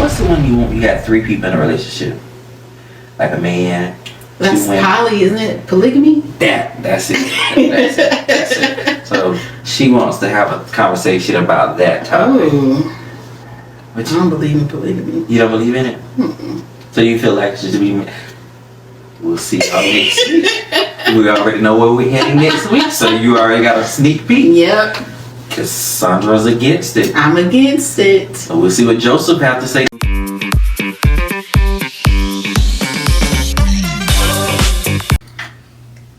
What's the one you want? You got 3 people in a relationship, like a man. That's poly, isn't it? Polygamy? That's it. That's it. So she wants to have a conversation about that topic. Ooh. But I don't believe in polygamy. you don't believe in it? Mm-mm. So you feel like it should be... We'll see y'all next week. We already know where we're heading next week, so you already got a sneak peek. Yep. Because Sandra's against it. I'm against it. So we'll see what Joseph have to say.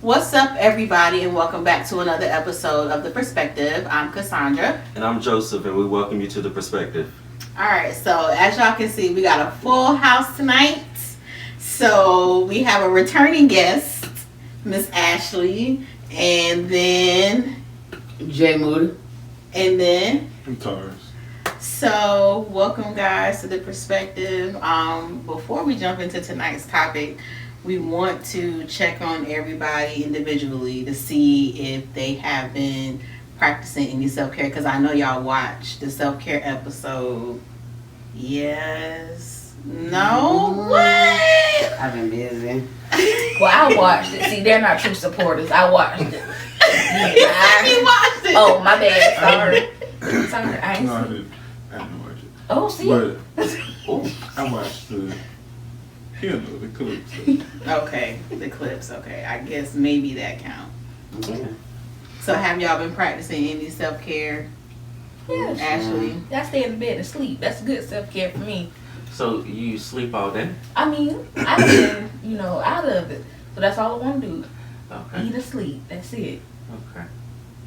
What's up, everybody, and welcome back to another episode of The Perspective. I'm Cassandra. And I'm Joseph, and we welcome you to The Perspective. Alright, so as y'all can see, we got a full house tonight. So we have a returning guest, Miss Ashley, and then Jay Moody. and then I'm Taurus. so welcome guys to The Perspective. Before we jump into tonight's topic, we want to check on everybody individually to see if they have been practicing any self-care, because I know y'all watched the self-care episode. Yes. No? What? I've been busy. Well, I watched it. See, they're not true supporters. I watched it. You watched it. Oh, my bad. Sorry. Sorry. I ain't No, I see. didn't. I didn't watch it. Oh, see? But I watched the clips. Okay, the clips. Okay, I guess maybe that count. Okay. So have y'all been practicing any self-care, Yeah, Ashley? I stay in the bed and sleep. That's good self-care for me. So you sleep all day? I mean, I've been, out of it. So that's all I want to do. Okay. Eat and sleep. That's it. Okay.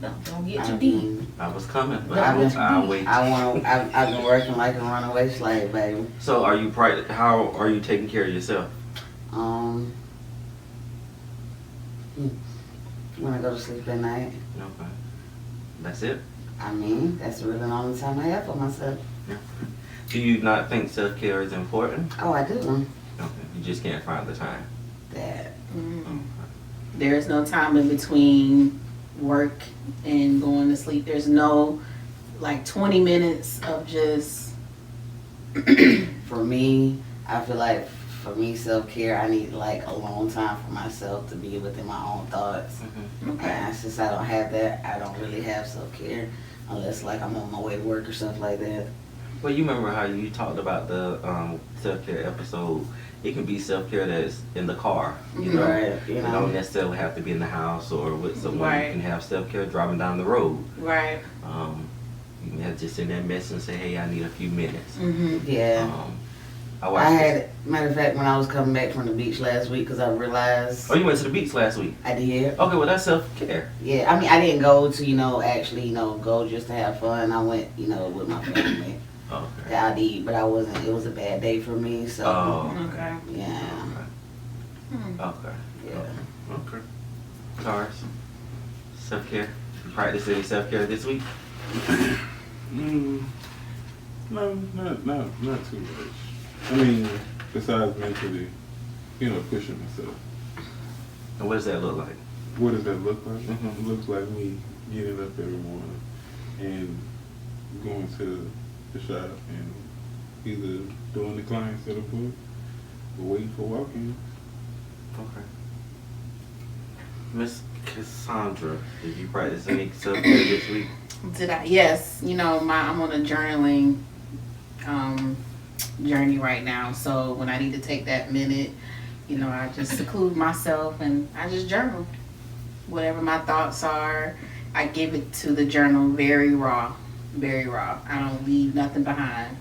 Don't get too deep. I was coming, but I'll wait. I've been working like a runaway slave, baby. So are you how are you taking care of yourself? When I go to sleep at night, Okay. That's it? that's really the only time I have for myself. Do you not think self-care is important? Oh, I do. Okay. You just can't find the time. That. Mm. There is no time in between work and going to sleep. There's no 20 minutes of just For me, I feel like for me, self-care, I need a long time for myself to be within my own thoughts. okay. And since I don't have that, I don't really have self-care unless I'm on my way to work or stuff like that. Well, you remember how you talked about the self-care episode. It can be self-care that's in the car, you know. Right, You don't necessarily have to be in the house or with someone. Right. You can have self-care driving down the road. Right. You can have just send that message and say, hey, I need a few minutes. Mm-hmm. Yeah. I I watched had, matter of fact, when I was coming back from the beach last week, because I realized Oh, you went to the beach last week? I did. Okay, well, that's self-care. Yeah, I didn't go to, actually, go just to have fun. I went, with my family. Okay. Yeah, I did, but I wasn't, it was a bad day for me, so, Oh, Okay. yeah, Hmm. okay. yeah. Okay. Taurus, self-care. You practice any self-care this week? No, not too much. Besides mentally, pushing myself. And what does that look like? What does that look like? Mhm. It looks like me getting up every morning and going to the shop and either doing the clients that are booked or waiting for walk-ins. Okay. Miss Cassandra, did you practice any self-care this week? Did I? Yes. I'm on a journaling journey right now. So when I need to take that minute, I just seclude myself and I just journal. Whatever my thoughts are, I give it to the journal very raw. Very raw. I don't leave nothing behind.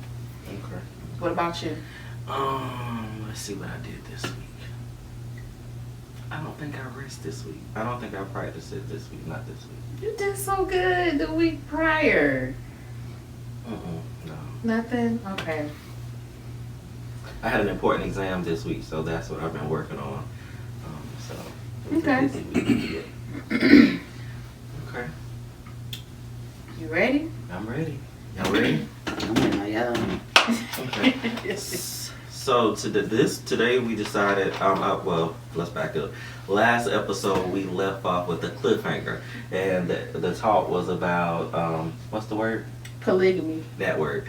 Okay. What about you? Let's see what I did this week. I don't think I rest this week. I don't think I practiced it this week, not this week. You did so good the week prior. No. Nothing? Okay. I had an important exam this week, so that's what I've been working on. So it was a Okay. busy week. Okay. You ready? I'm ready. Y'all ready? Yeah. Okay. So today we decided. Let's back up. Last episode we left off with a cliffhanger, and the talk was about what's the word? Polygamy. That word.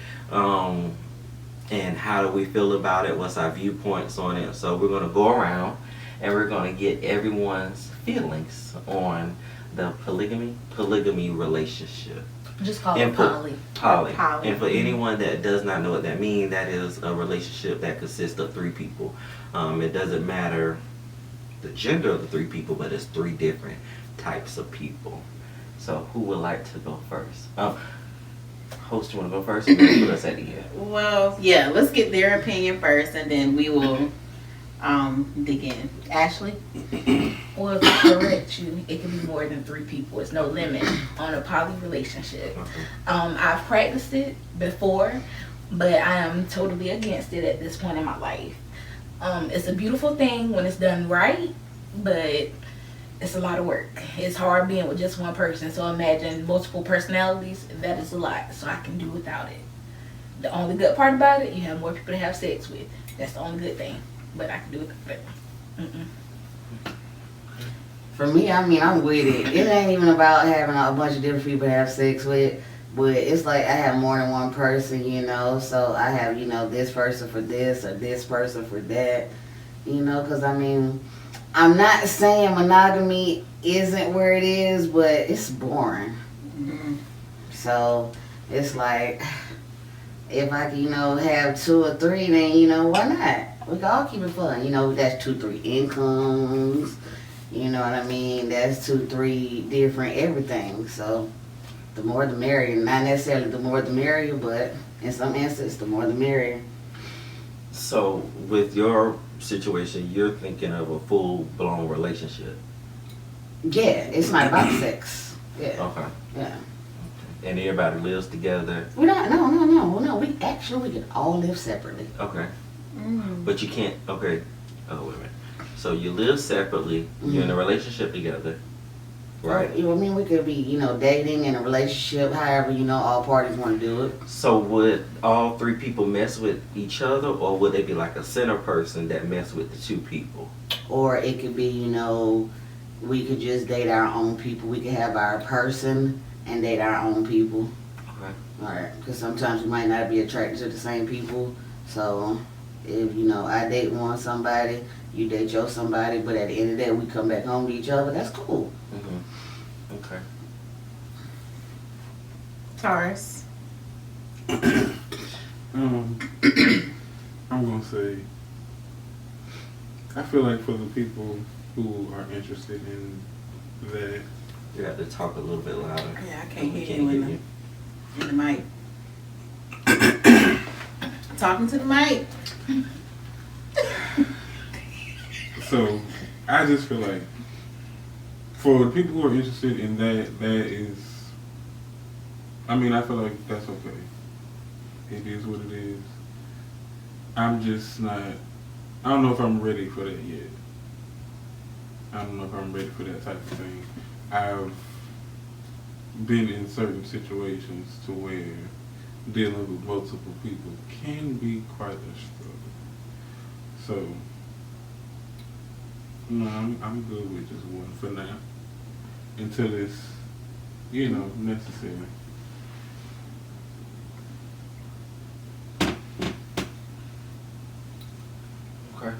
and how do we feel about it? What's our viewpoints on it? So we're gonna go around and we're gonna get everyone's feelings on the polygamy relationship. Just call it Input. poly. Poly. Poly. And for anyone that does not know what that means, that is a relationship that consists of 3 people. It doesn't matter the gender of the 3 people, but it's 3 different types of people. So who would like to go first? Host, you want to go first? Or you put us at the end? Well, yeah, let's get their opinion first, and then we will dig in. Ashley? Well, to correct you, it can be more than 3 people. It's no limit on a poly relationship. Okay. I've practiced it before, but I am totally against it at this point in my life. It's a beautiful thing when it's done right, but it's a lot of work. It's hard being with just one person. So imagine multiple personalities. That is a lot. So I can do without it. The only good part about it, you have more people to have sex with. That's the only good thing. But I can do without it. For me, I mean, I'm with it. It ain't even about having a bunch of different people to have sex with, but it's like I have more than one person, you know, so I have, you know, this person for this or this person for that, you know, because I mean, I'm not saying monogamy isn't where it is, but it's boring. So it's like, if I can, you know, have 2 or 3, then, you know, why not? We can all keep it fun. You know, that's 2, 3 incomes. You know what I mean? That's 2, 3 different everything. So the more the merrier. Not necessarily the more the merrier, but in some instances, the more the merrier. So with your situation, you're thinking of a full-blown relationship. Yeah, it's not about sex. Yeah, Okay. yeah. And everybody lives together. We don't. No. We can all live separately. Okay. But you can't. Okay. Oh, wait a minute. So you live separately. You're in a relationship together. Right. You know what I mean? We could be, you know, dating in a relationship. However, you know, all parties want to do it. So would all 3 people mess with each other, or would they be like a center person that mess with the 2 people? Or it could be, you know, we could just date our own people. We could have our person and date our own people. Okay. Alright, because sometimes we might not be attracted to the same people. So, if, you know, I date somebody, you date your somebody, but at the end of the day, we come back home to each other, that's cool. Okay. Taurus? I'm gonna say, I feel like for the people who are interested in that, You have to talk a little bit louder. Yeah, I can't We hear you in the mic. Talking to the mic. so I just feel like for the people who are interested in that, that is, I mean, I feel like that's okay. It is what it is. I'm just not, I don't know if I'm ready for that yet. I don't know if I'm ready for that type of thing. I've been in certain situations to where dealing with multiple people can be quite a struggle. So, no, I'm good with just one for now. Until it's, you know, necessary. Okay.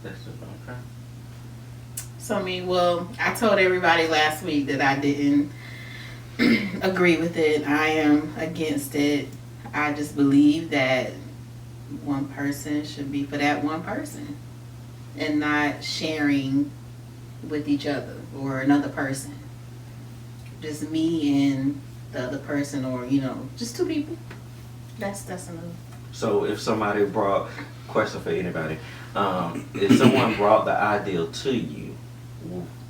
That's just okay. So I told everybody last week that I didn't agree with it. I am against it. I just believe that one person should be for that one person and not sharing with each other or another person. Just me and the other person, or, you know, just 2 people. That's enough. So if somebody brought, question for anybody, if someone brought the ideal to you,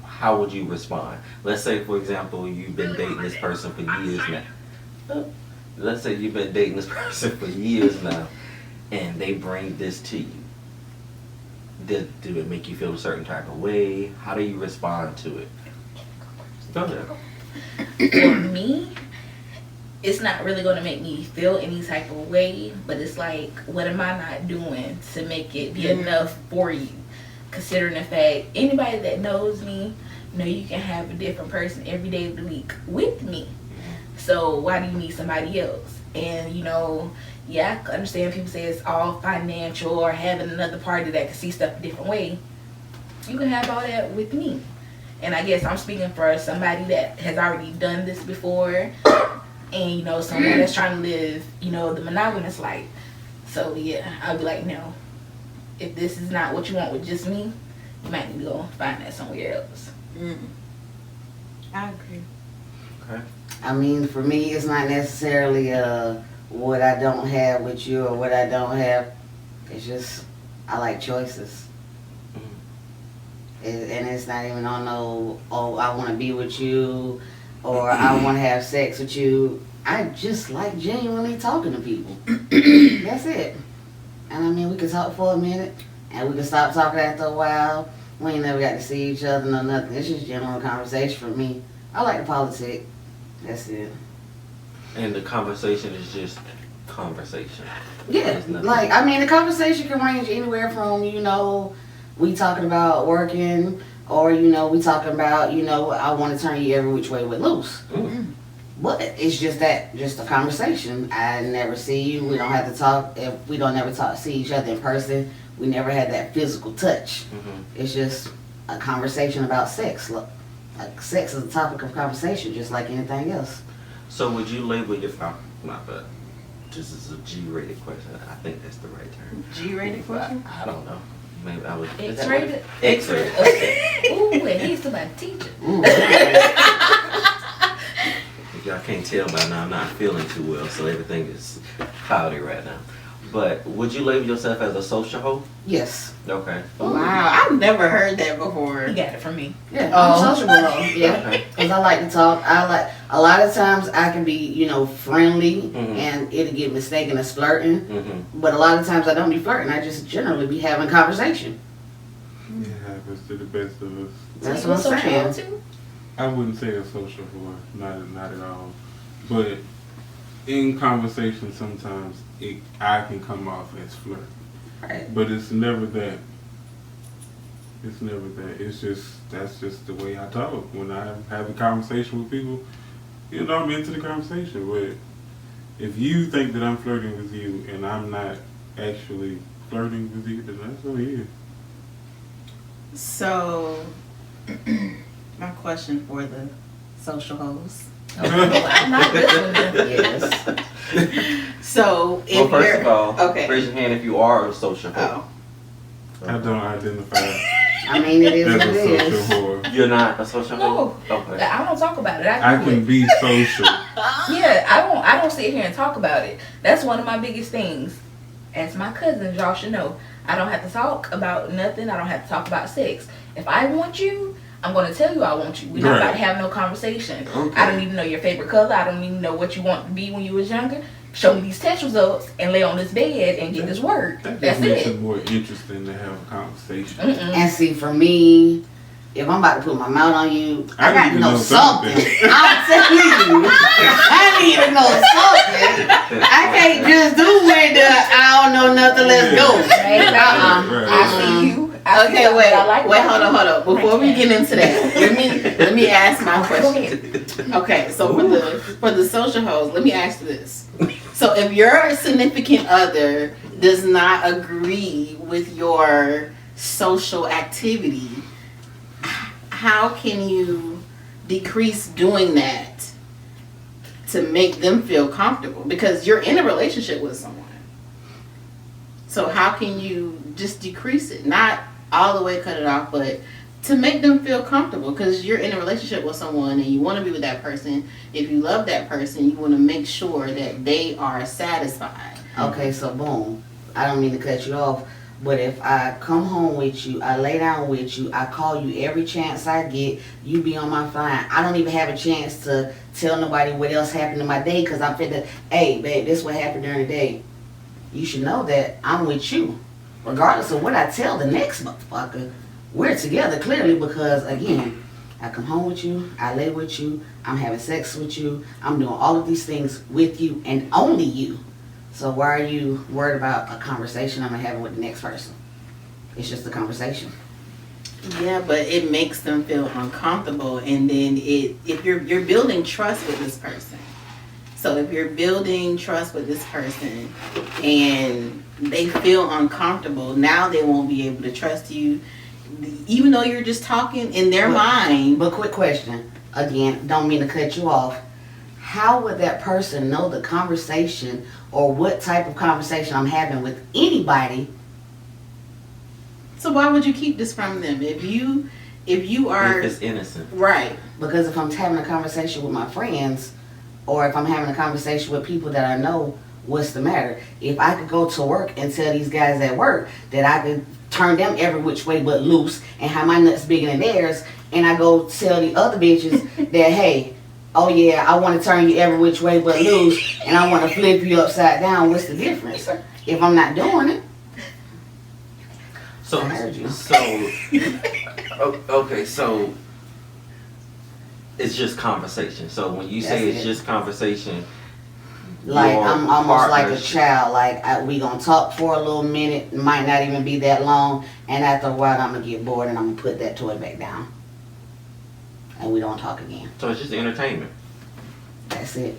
how would you respond? Let's say, for example, you've been dating this person for years now. Let's say you've been dating this person for years now, and they bring this to you. Do it make you feel a certain type of way? How do you respond to it? Go ahead. For me, it's not really going to make me feel any type of way, but it's like, what am I not doing to make it be enough for you? Considering the fact, anybody that knows me, know you can have a different person every day of the week with me. So why do you need somebody else? And, you know, Yeah, I understand people say it's all financial or having another party that can see stuff a different way. You can have all that with me. And I guess I'm speaking for somebody that has already done this before and, you know, someone that's trying to live, you know, the monogamous life. So, yeah, I'll be like, no. If this is not what you want with just me, you might need to go find that somewhere else. I agree. Okay. I mean, for me, it's not necessarily what I don't have with you or what I don't have. It's just I like choices. And it's not even on no, oh, I want to be with you or I want to have sex with you. I just like genuinely talking to people. That's it. And I mean, we can talk for a minute and we can stop talking after a while. We ain't never got to see each other, no nothing. It's just general conversation for me. I like the politic. That's it. And the conversation is just conversation. Yeah, There's nothing. like, I mean, the conversation can range anywhere from, you know, we talking about working, or, you know, we talking about, you know, I want to turn you every which way with loose. But it's just that, just a conversation. I never see you. We don't have to talk. If we don't ever see each other in person, we never had that physical touch. It's just a conversation about sex. Look, like, sex is a topic of conversation, just like anything else. So would you label your my bad. This is a G-rated question. I think that's the right term. G-rated question? I don't know. Maybe I would. X-rated? X-rated. Ooh, and he's still my teacher. Ooh. If y'all can't tell by now, I'm not feeling too well, so everything is cloudy right now. But would you label yourself as a social hoe? Yes. Okay. Wow, I've never heard that before. He got it from me. Yeah, Oh. I'm sociable. Yeah. Okay. Because I like to talk. I like, a lot of times I can be, you know, friendly Mhm. and it'll get mistaken as flirting. Mm-hmm. But a lot of times I don't be flirting. I just generally be having conversation. It happens to the best of us. That's So what you I'm social saying. too? I wouldn't say a social whore, not at all. But in conversation, sometimes I can come off as flirt, Right. but it's never that. It's never that. It's just that's just the way I talk. When I have a conversation with people, you know, I'm into the conversation. But if you think that I'm flirting with you and I'm not actually flirting with you, then that's on you. So, my question for the social hoes. I'm not this one then. Yes. So, if Well, first you're of all, okay. raise your hand if you are a social hoe. Oh, I don't identify I mean, it is as what a it social is. whore. You're not a social hoe? No. Okay. I don't talk about it. I do can it. be social. Yeah, I don't sit here and talk about it. That's one of my biggest things. As my cousins, y'all should know, I don't have to talk about nothing. I don't have to talk about sex. If I want you, I'm going to tell you I want you. We're not about to have no conversation. Okay. I don't even know your favorite color. I don't even know what you want to be when you was younger. Show me these test results and lay on this bed and get this work. That That's just makes it. it more interesting to have a conversation. Mm-mm. And see, for me, if I'm about to put my mouth on you, I got need to to know know something. something. I'm telling you, I need to know something. I can't just do with the I don't know nothing. Let's go. Right, Uh-uh. I see you. I see okay, something wait, I like wait, about hold you. on. Before we get into that, let me ask my Go question. ahead. Okay, so for the social hoes, let me ask you this. So if your significant other does not agree with your social activity, how can you decrease doing that to make them feel comfortable? Because you're in a relationship with someone. So how can you just decrease it? Not all the way cut it off, but to make them feel comfortable, because you're in a relationship with someone and you want to be with that person. If you love that person, you want to make sure that they are satisfied. Okay, so boom. I don't mean to cut you off, but if I come home with you, I lay down with you, I call you every chance I get, you be on my phone. I don't even have a chance to tell nobody what else happened in my day because I'm finna, hey, babe, this what happened during the day. You should know that I'm with you. Regardless of what I tell the next motherfucker, we're together clearly because, again, I come home with you, I lay with you, I'm having sex with you, I'm doing all of these things with you and only you. So why are you worried about a conversation I'm gonna have with the next person? It's just a conversation. Yeah, but it makes them feel uncomfortable, and then if you're building trust with this person. So if you're building trust with this person and they feel uncomfortable, now they won't be able to trust you, even though you're just talking in their mind. But quick question, again, don't mean to cut you off. How would that person know the conversation or what type of conversation I'm having with anybody? So why would you keep this from them if you are If it's innocent. right? Because if I'm having a conversation with my friends, or if I'm having a conversation with people that I know, what's the matter? If I could go to work and tell these guys at work that I could turn them every which way but loose and have my nuts bigger than theirs, and I go tell the other bitches that, hey, oh yeah, I want to turn you every which way but loose, and I want to flip you upside down, what's the difference? If I'm not doing it, So, I heard you. Okay, so it's just conversation. So when you say That's it's it. just conversation, like your I'm almost like a partnership- child. Like we gonna talk for a little minute, it might not even be that long, and after a while I'm gonna get bored and I'm gonna put that toy back down, and we don't talk again. So it's just entertainment. That's it.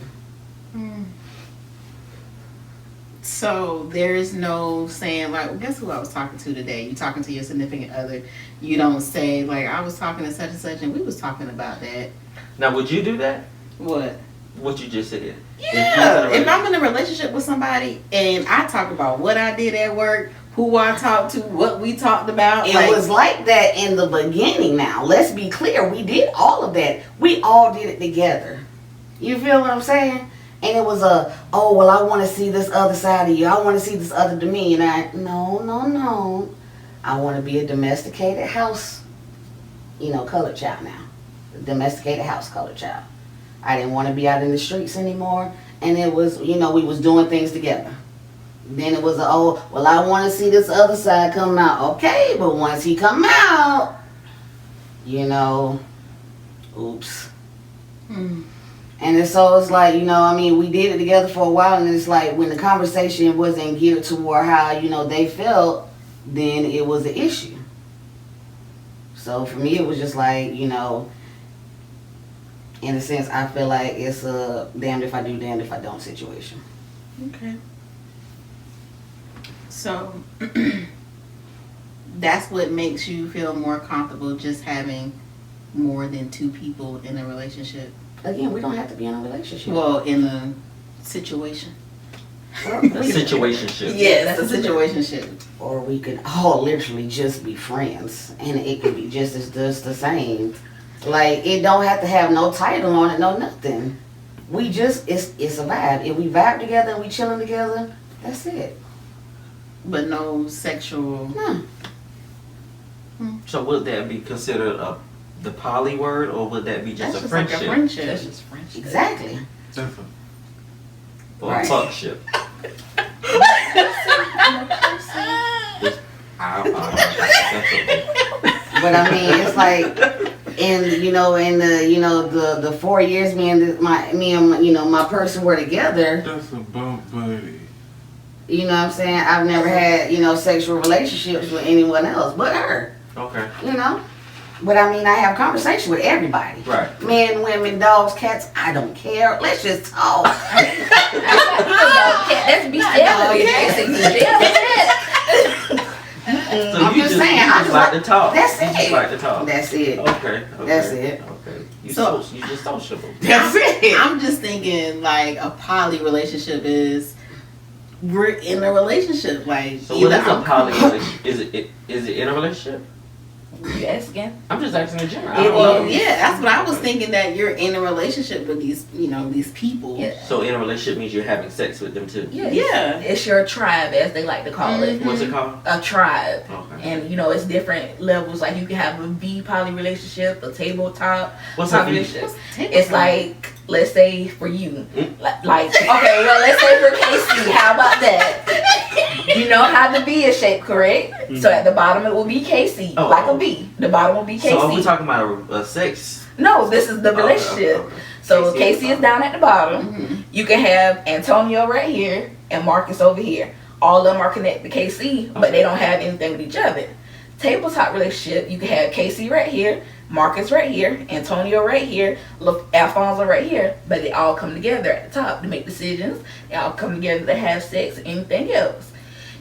So there's no saying like, well, guess who I was talking to today? You talking to your significant other. You don't say like, I was talking to such and such and we was talking about that. Now, would you do that? What? What you just said? Yeah. If I'm in a relationship with somebody and I talk about what I did at work, who I talked to, what we talked about. It was like that in the beginning. Now let's be clear, we did all of that. We all did it together. You feel what I'm saying? And it was oh, well, I want to see this other side of you. I want to see this other demeanor. And no. I want to be a domesticated house, colored child now. Domesticated house colored child. I didn't want to be out in the streets anymore. And it was, we was doing things together. Then it was, oh, well, I want to see this other side come out. Okay, but once he come out, oops. And it's like, we did it together for a while, and it's like when the conversation wasn't geared toward how, they felt, then it was an issue. So for me, it was just like, in a sense, I feel like it's a damned if I do, damned if I don't situation. Okay. So that's what makes you feel more comfortable just having more than two people in a relationship. Again, we don't have to be in a relationship. Well, in a situation. A situationship. Yes, a situationship. Or we could all literally just be friends, and it could be just the same. Like, it don't have to have no title on it, no nothing. We just, it's a vibe. If we vibe together and we chilling together, that's it. But no sexual. No. So would that be considered the poly word, or would that be just That's a just friendship? like a friendship. That's just friendship. Exactly. That's Or Right. a fuckship? That's okay. But I mean, it's like, in the 4 years me and my person were together. that's a bump buddy. You know what I'm saying? I've never had sexual relationships with anyone else but her. Okay. But I mean, I have conversation with everybody. Right. Men, women, dogs, cats. I don't care. Let's just talk. That's be So I'm you just saying, I just just like to talk. That's You just it. like to talk. That's it. Okay. That's it. Okay. You So- you just sociable. That's it. I'm just thinking like a poly relationship is we're in a relationship. Like So what is a I'm- poly relationship? Is it in a relationship? You asking? I'm just asking in general. I It don't know. is. Yeah, that's what I was thinking, that you're in a relationship with these people. Yeah. So in a relationship means you're having sex with them too. Yeah. Yeah. It's your tribe, as they like to call it. What's it called? A tribe. Okay. And it's different levels. Like you can have a B poly relationship, a tabletop What's poly a V? relationship. It's like, let's say for you, like okay, well let's say for KC, how about that? You know how the B is shaped, correct? So at the bottom it will be KC, Oh, like oh. a B. The bottom will be KC. So are we talking about a sex? No, this is the Okay, relationship. okay. So KC Casey is down at the bottom. Mhm. You can have Antonio right here and Marcus over here. All of them are connected to KC, but they don't have anything with each other. Tabletop relationship, you can have Casey right here, Marcus right here, Antonio right here, Alfonso right here, but they all come together at the top to make decisions. They all come together to have sex, anything else.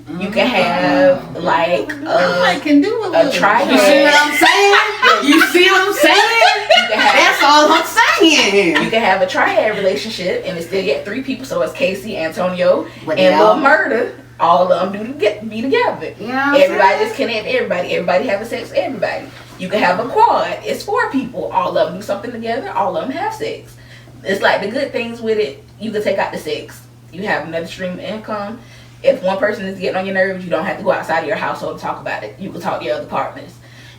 You can have like I can do a triad. You see what I'm saying? You see what I'm saying? That's all I'm saying. You can have a triad relationship and it's still get 3 people, so it's Casey, Antonio, But and now- Lil Murder. All of them be together. You know what I'm Everybody saying? just connect everybody. Everybody having sex with everybody. You can have a quad. It's 4 people. All of them do something together. All of them have sex. It's like the good things with it. You can take out the sex. You have another stream of income. If one person is getting on your nerves, you don't have to go outside of your household to talk about it. You can talk to your other partners.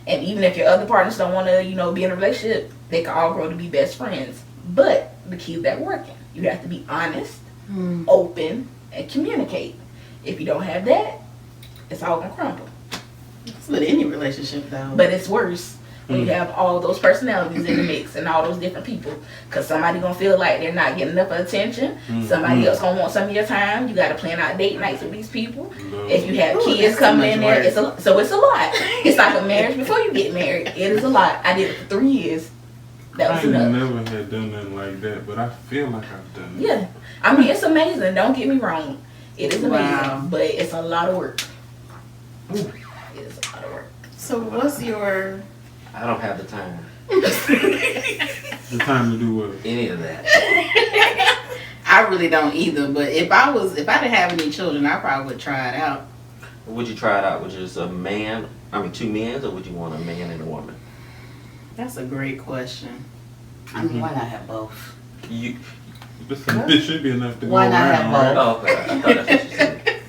And even if your other partners don't want to, be in a relationship, they can all grow to be best friends. But the key is that working. You have to be honest, open, and communicate. If you don't have that, it's all gonna crumble. It's with any relationship though. But it's worse when you have all those personalities in the mix and all those different people. Because somebody gonna feel like they're not getting enough attention. Somebody else gonna want some of your time. You gotta plan out date nights with these people. If you have kids that's coming too in much there, work. it's a lot. It's like a marriage before you get married. It is a lot. I did it for 3 years. That I was ain't enough. never had done nothing like that, but I feel like I've done it. Yeah. I mean, it's amazing. Don't get me wrong. It is amazing. Wow. But it's a lot of work. It is a lot of work. So what's your I don't have the time. The time to do what? Any of that. I really don't either, but if I didn't have any children, I probably would try it out. Would you try it out with just a man? I mean, 2 men, or would you want a man and a woman? That's a great question. I mean, why not have both? You. Listen, this should be enough to Why go not around, have right? Oh, okay. I thought that's what you said.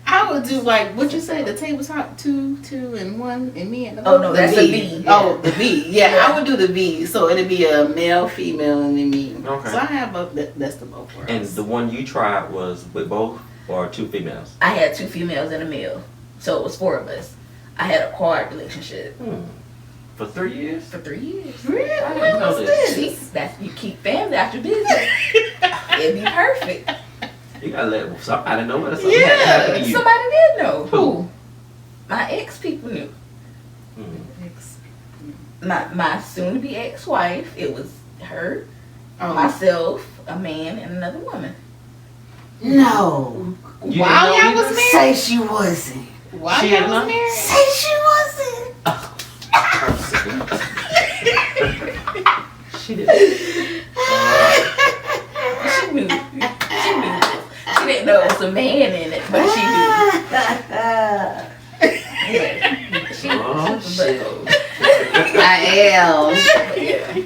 I would do like what you say, the tabletop 2, and 1, and me and the Oh, no, that's a B. Oh, the B. Yeah, I would do the B. So it'd be a male, female, and then me. Okay. So I have both. That's the both for And us. the one you tried was with both or 2 females? I had 2 females and a male. So it was 4 of us. I had a quad relationship For 3 years? for 3 years. Really? I didn't know What's this. See, that's you keep family out your business. It'd be perfect. You gotta let somebody know what something had to Yeah, happen to you. Somebody did know. Who? My ex people knew. Hmm. My soon to be ex wife. It was her, Oh, myself, a man, and another woman. No. You while didn't y'all know was either? married? Say she wasn't. While She y'all didn't was know? married? Say she wasn't. She did. She knew. She knew. She didn't know it was a man in it, but she knew. She Oh, shit. I am. Yeah.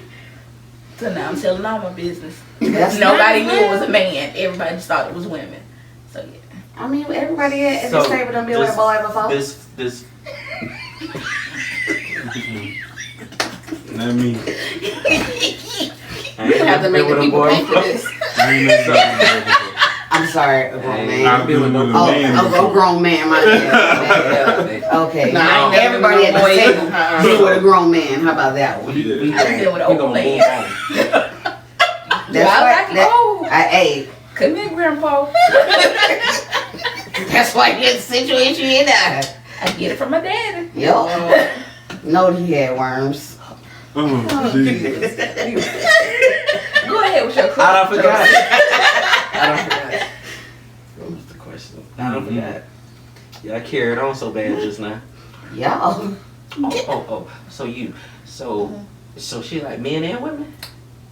So now I'm telling all my business. That's Nobody nice, knew it man. was a man. Everybody just thought it was women. So yeah. I mean, everybody at So, this table done been with a boy before. This. Not me. I You have to make the been with a people boy pay for before. this. I ain't never done that I'm sorry, a grown Hey, I've man. been with a Oh, man a before. grown man, my bad. Okay. Nah, I ain't never Everybody at been the with a table boy either. been with a grown man. How about that one? We I've been with an we old gonna man. move on. That's I why. like it old. Hey, Come here, Grandpa. that's why you're in the situation you're in. I get it from my daddy. Yup. No, he had worms. Oh, Jesus. Go ahead with your question. I don't forgot. I don't forgot. What was the question? I don't forgot. Yeah, I carried on so bad just now. Y'all. Oh. So she like men and women?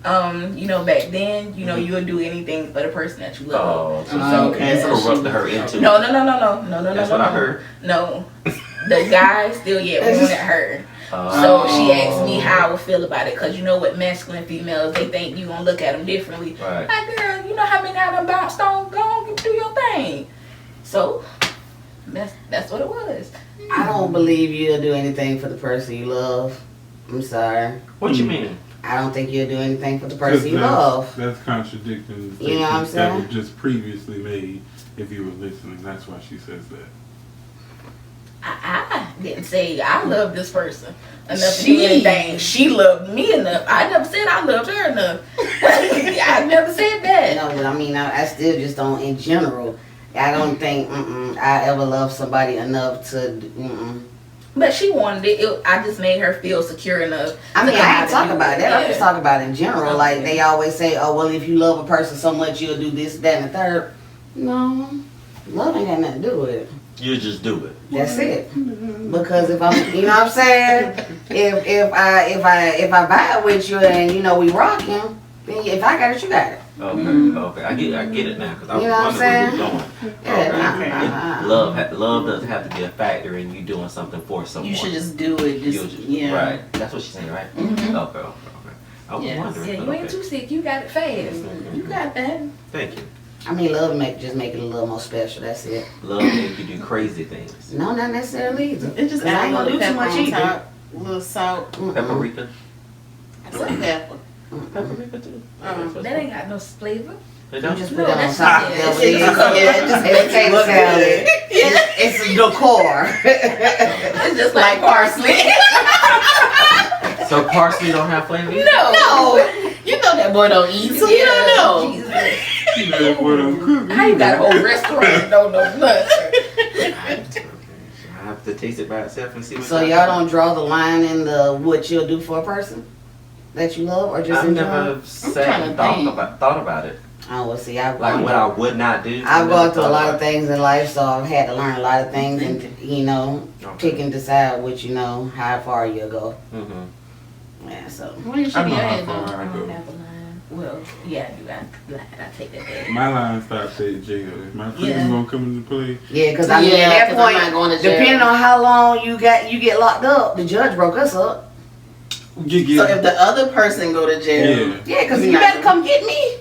Back then, you would do anything for the person that you love. Oh, so okay, you so corrupted her into. No. That's what I heard. No, the guy still yet wanted her. So she asked me how I would feel about it, cause with masculine females, they think you gonna look at them differently. Right. Like, girl, you know how many of them bounced on? Go on, do your thing. So that's what it was. I don't believe you'll do anything for the person you love. I'm sorry. What you mean? I don't think you'll do anything for the person you love. That's contradicting the You know what I'm statement that saying? was just previously made. If you were listening, that's why she says that. I didn't say I love this person enough to do anything. She loved me enough. I never said I loved her enough. I never said that. No, but I mean, I still just don't, in general, I don't think I ever loved somebody enough to, But she wanted it. I just made her feel secure enough. I mean, to I ain't to talking do about it. that. I'm just Yeah. talking about in general. Like, they always say, oh, well, if you love a person so much, you'll do this, that, and the third. No. Love ain't got nothing to do with it. You just do it. That's it. Because if I'm, you know what I'm saying? If I vibe with you and, you know, we rocking, then if I got it, you got it. Okay, okay. I get it now because I was You know what I'm wondering where saying? you're going. Yeah, Okay. Love doesn't have to be a factor in you doing something for someone. You should just do it. You'll Just, yeah. Right. That's what she's saying, right? Mhm. Okay. I was Yes. wondering. Yeah, but you ain't okay. too sick. You got it fast. You got that. Thank you. I mean, love just make it a little more special. That's it. Love make you do crazy things. No, not necessarily either. It just 'Cause I ain't gonna do too pepper much on either. top, a little salt. Paprika. I said pepper. Paprika too. Uh-huh. That ain't got no flavor. They You don't. just No, put that on that's top. not it. That's what It it just- is. yeah, it just It's makes it potato look salad. good. It's a decor. It's just Like parsley. So parsley don't have flavor either? No. You know that boy don't eat, so you don't know. Jesus. You know that boy don't cook. How you got a whole restaurant and don't know nothing? I have to taste it by itself and see what. So y'all don't draw the line in the what you'll do for a person that you love or just I've enjoy? never sat trying and to thought think. about it. Oh, well, see, I've Like gone, what I would not do. I've gone through a lot of things in life, so I've had to learn a lot of things and, you know, Okay. pick and decide what, you know, how far you'll go. Mm-hmm. Yeah, so. Well, you I should be know how ahead far though. I I don't go. have a line. Well, yeah, I do. I take that back. My line stops at jail. If my freedom Yeah. gonna come into play, Yeah, because I mean, Yeah, at that 'cause point, I'm not going to jail. depending on how long you get locked up, the judge broke us up. So if the other person go to jail, yeah. Yeah, because You're you not better gonna- come get me.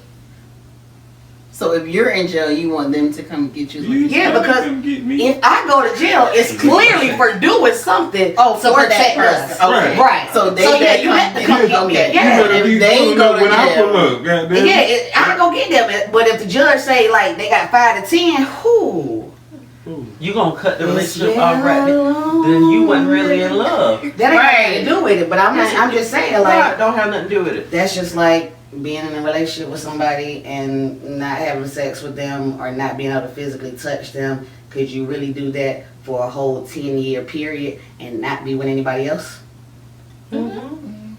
so if you're in jail, you want them to come get you. Yeah, tryna because come get me. If I go to jail, it's clearly for doing something Oh, to for that protect person. us. Okay. Right. So they yeah, better you come have to get come you. get me. Okay. You Yeah. better if be they pulling go up to when I jail. pull up. Goddamn. Yeah, I go get them, but if the judge say like they got 5 to 10, who? Ooh. You gonna cut the relationship off right there. Then you wasn't really in love. That ain't Right. nothing to do with it. But I'm just saying Right, like don't have nothing to do with it. that's just like being in a relationship with somebody and not having sex with them or not being able to physically touch them. Could you really do that for a whole 10-year period and not be with anybody else? Mm-hmm.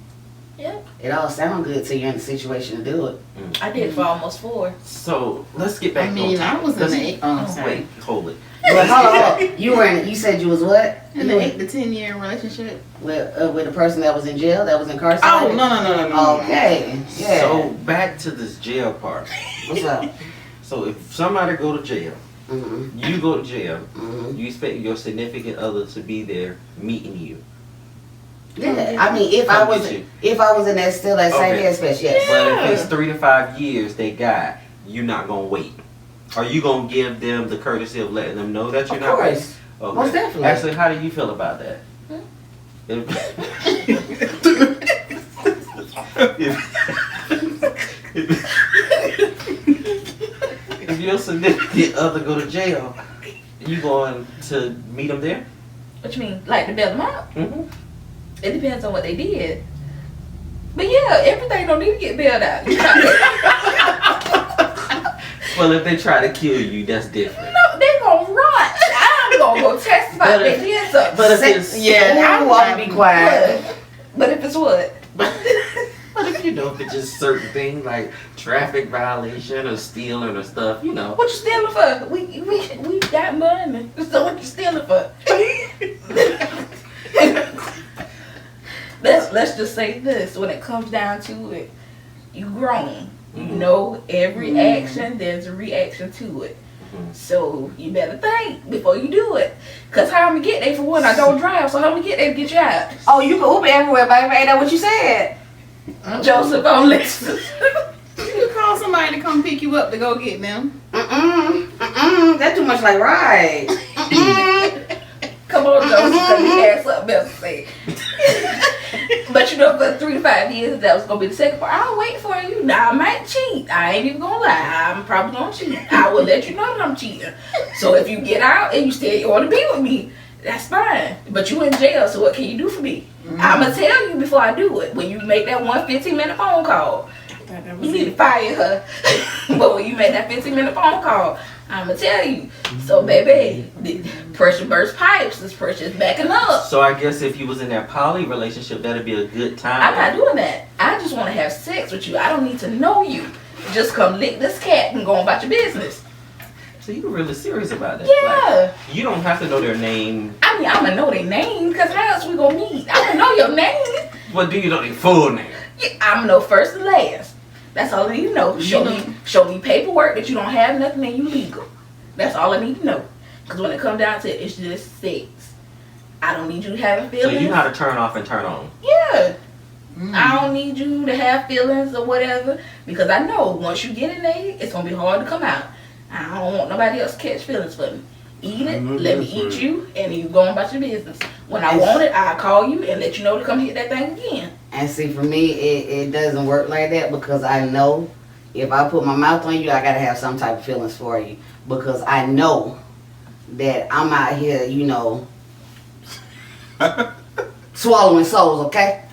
Yep. It all sounds good till you're in the situation to do it. I did for almost 4. So let's get back. I mean, on I topic. was in Let's- the 8. Oh, I'm sorry. Wait, hold it. But hold on. You said you was what? In the 8 to 10 year relationship. With a person that was in jail, that was incarcerated? Oh no. Okay. Yeah. So back to this jail part. What's up? So if somebody go to jail, Mm-hmm. you go to jail, Mm-hmm. you expect your significant other to be there meeting you. Yeah. I mean, if I Come was get you. in that same Okay. headspace, yes. But if it's 3 to 5 years they got, you're not gonna wait. Are you gonna give them the courtesy of letting them know that you're Of not waiting? course. Okay. Most definitely. Actually, how do you feel about that? If your significant other go to jail, you going to meet them there? What you mean? Like to bail them out? Mm-hmm. It depends on what they did. But yeah, everything don't need to get bailed out. You know, Well, if they try to kill you, that's different. no, they gonna rot. I'm gonna go testify But they if- did something. But if Say- it's Yeah, Ooh, I'm gonna be quiet. But if it's what? But if you know, if it's just certain things like traffic violation or stealing or stuff, you know. What you stealing for? We got money. So what you stealing for? let's just say this. When it comes down to it, you grown. You Mhm. know every action, there's a reaction to it. Mhm. So you better think before you do it. Cause how I'm gonna get there for one, I don't drive, so how I'm gonna get there to get you out? Oh, you can Uber everywhere, baby. Ain't that what you said? Joseph, I'm listening. You can call somebody to come pick you up to go get them. That's too much like ride. Come on, Joseph, cause you had something else to say. But you know, for 3 to 5 years, that was gonna be the second part. I'll wait for you. Now I might cheat. I ain't even gonna lie. I'm probably gonna cheat. I will let you know that I'm cheating. So if you get out and you still want to be with me, that's fine. But you in jail, so what can you do for me? I'ma tell you before I do it. When you make that 15-minute phone call, you need to fire her. But when you make that 15-minute phone call, I'ma tell you. So baby, pressure burst pipes. This pressure is backing up. So I guess if you was in that poly relationship, that'd be a good time. I'm not doing that. I just want to have sex with you. I don't need to know you. Just come lick this cat and go on about your business. So you were really serious about that? Yeah. Like, you don't have to know their name. I mean, I'm going to know their name because how else we going to meet? I'm going to know your name. But do you know their full name? Yeah, I'm going to know first and last. That's all I need to know. Show me paperwork that you don't have nothing and you legal. That's all I need to know. Because when it comes down to it, it's just sex. I don't need you to have feelings. So you know how to turn off and turn on. Yeah. I don't need you to have feelings or whatever. Because I know once you get in there, it's going to be hard to come out. I don't want nobody else to catch feelings for me. Eat it, let me eat you, and you go on about your business. When I want it, I'll call you and let you know to come hit that thing again. And see, for me, it doesn't work like that because I know if I put my mouth on you, I gotta have some type of feelings for you because I know that I'm out here, you know, swallowing souls. Okay.